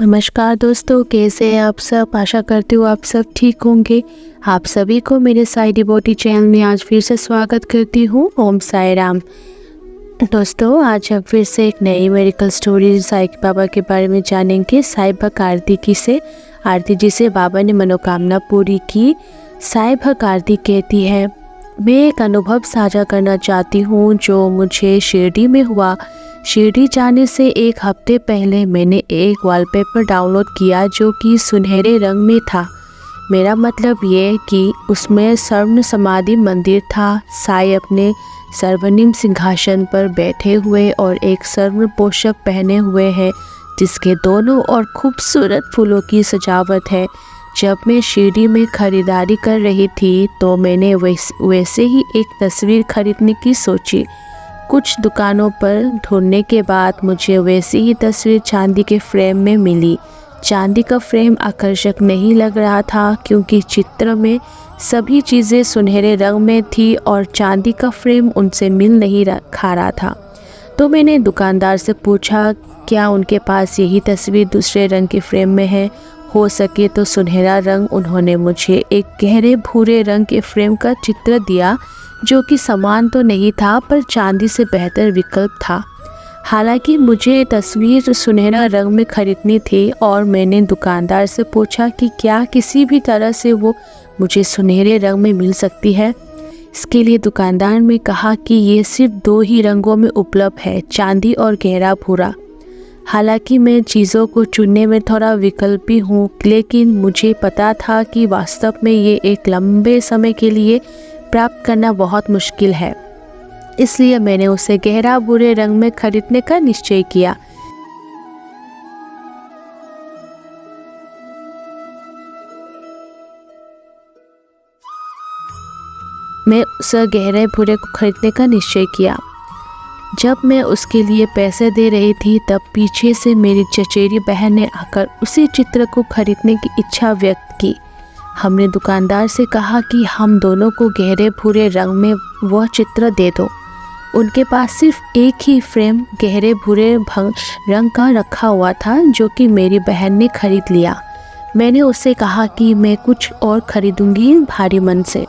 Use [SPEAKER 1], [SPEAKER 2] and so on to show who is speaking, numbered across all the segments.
[SPEAKER 1] नमस्कार दोस्तों, कैसे हैं आप सब। आशा करती हूँ आप सब ठीक होंगे। आप सभी को मेरे साई डिवोटी चैनल में आज फिर से स्वागत करती हूँ। ओम साई राम। दोस्तों, आज हम फिर से एक नई मेडिकल स्टोरी साई बाबा के बारे में जानेंगे। साई भक्त आरती जी से बाबा ने मनोकामना पूरी की। साई भक्त आरती कहती है, मैं एक अनुभव साझा करना चाहती हूँ जो मुझे शिरडी में हुआ। शिरडी जाने से एक हफ्ते पहले मैंने एक वॉलपेपर डाउनलोड किया जो कि सुनहरे रंग में था। मेरा मतलब ये कि उसमें स्वर्ण समाधि मंदिर था। साई अपने स्वर्णिम सिंहासन पर बैठे हुए और एक स्वर्ण पोशाक पहने हुए हैं जिसके दोनों ओर खूबसूरत फूलों की सजावट है। जब मैं शिरडी में खरीदारी कर रही थी तो मैंने वैसे ही एक तस्वीर खरीदने की सोची। कुछ दुकानों पर ढूंढने के बाद मुझे वैसी ही तस्वीर चांदी के फ्रेम में मिली। चांदी का फ्रेम आकर्षक नहीं लग रहा था क्योंकि चित्र में सभी चीज़ें सुनहरे रंग में थी और चांदी का फ्रेम उनसे मिल नहीं खा रहा था। तो मैंने दुकानदार से पूछा क्या उनके पास यही तस्वीर दूसरे रंग के फ्रेम में है, हो सके तो सुनहरा रंग। उन्होंने मुझे एक गहरे भूरे रंग के फ्रेम का चित्र दिया जो कि समान तो नहीं था पर चांदी से बेहतर विकल्प था। हालांकि मुझे तस्वीर सुनहरा रंग में खरीदनी थी और मैंने दुकानदार से पूछा कि क्या किसी भी तरह से वो मुझे सुनहरे रंग में मिल सकती है। इसके लिए दुकानदार ने कहा कि ये सिर्फ दो ही रंगों में उपलब्ध है, चांदी और गहरा भूरा। हालांकि मैं चीज़ों को चुनने में थोड़ा विकल्पी हूँ, लेकिन मुझे पता था कि वास्तव में ये एक लंबे समय के लिए प्राप्त करना बहुत मुश्किल है। इसलिए मैंने उसे गहरा भूरे रंग में खरीदने का निश्चय किया। जब मैं उसके लिए पैसे दे रही थी तब पीछे से मेरी चचेरी बहन ने आकर उसी चित्र को खरीदने की इच्छा व्यक्त की। हमने दुकानदार से कहा कि हम दोनों को गहरे भूरे रंग में वह चित्र दे दो। उनके पास सिर्फ एक ही फ्रेम गहरे भूरे रंग का रखा हुआ था जो कि मेरी बहन ने खरीद लिया। मैंने उससे कहा कि मैं कुछ और खरीदूंगी भारी मन से।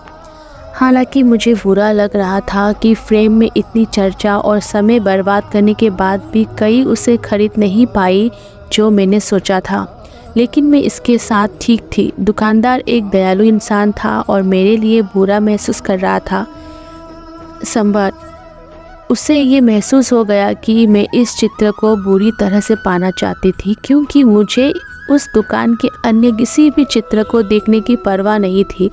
[SPEAKER 1] हालांकि मुझे बुरा लग रहा था कि फ्रेम में इतनी चर्चा और समय बर्बाद करने के बाद भी कई उसे खरीद नहीं पाई जो मैंने सोचा था, लेकिन मैं इसके साथ ठीक थी। दुकानदार एक दयालु इंसान था और मेरे लिए बुरा महसूस कर रहा था। उसे ये महसूस हो गया कि मैं इस चित्र को बुरी तरह से पाना चाहती थी क्योंकि मुझे उस दुकान के अन्य किसी भी चित्र को देखने की परवाह नहीं थी।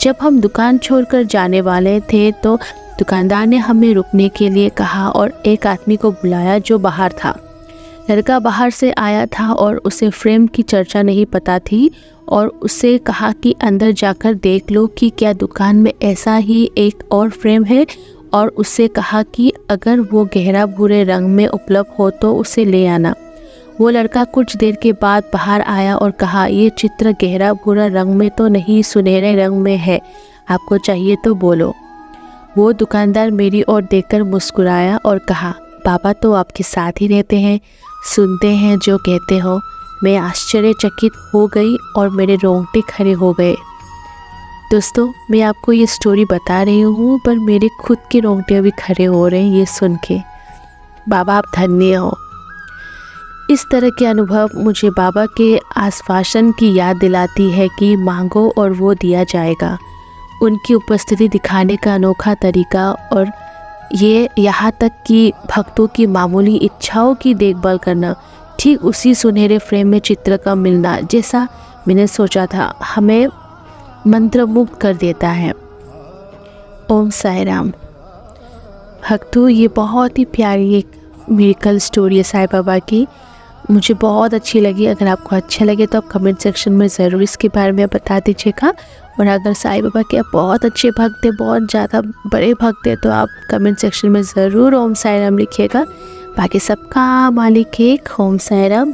[SPEAKER 1] जब हम दुकान छोड़कर जाने वाले थे तो दुकानदार ने हमें रुकने के लिए कहा और एक आदमी को बुलाया जो बाहर था। लड़का बाहर से आया था और उसे फ्रेम की चर्चा नहीं पता थी और उसे कहा कि अंदर जाकर देख लो कि क्या दुकान में ऐसा ही एक और फ्रेम है, और उससे कहा कि अगर वो गहरा भूरे रंग में उपलब्ध हो तो उसे ले आना। वो लड़का कुछ देर के बाद बाहर आया और कहा, ये चित्र गहरा भूरा रंग में तो नहीं, सुनहरे रंग में है, आपको चाहिए तो बोलो। वो दुकानदार मेरी ओर देखकर मुस्कुराया और कहा, बाबा तो आपके साथ ही रहते हैं, सुनते हैं जो कहते हो। मैं आश्चर्यचकित हो गई और मेरे रोंगटे खड़े हो गए। दोस्तों, मैं आपको ये स्टोरी बता रही हूँ पर मेरे खुद के रोंगटे अभी खड़े हो रहे हैं ये सुन के। बाबा आप धन्य हो। इस तरह के अनुभव मुझे बाबा के आश्वासन की याद दिलाती है कि मांगो और वो दिया जाएगा। उनकी उपस्थिति दिखाने का अनोखा तरीका, और ये यहाँ तक कि भक्तों की मामूली इच्छाओं की देखभाल करना, ठीक उसी सुनहरे फ्रेम में चित्र का मिलना जैसा मैंने सोचा था, हमें मंत्रमुग्ध कर देता है। ओम साई राम। भक्तों, ये बहुत ही प्यारी एक मिरेकल स्टोरी है साई बाबा की, मुझे बहुत अच्छी लगी। अगर आपको अच्छा लगे तो आप कमेंट सेक्शन में ज़रूर इसके बारे में बता दीजिएगा। और अगर साई बाबा के आप बहुत अच्छे भक्त हैं, बहुत ज़्यादा बड़े भक्त हैं, तो आप कमेंट सेक्शन में ज़रूर ओम साई राम लिखिएगा। बाकी सबका मालिक एक। ओम साई राम।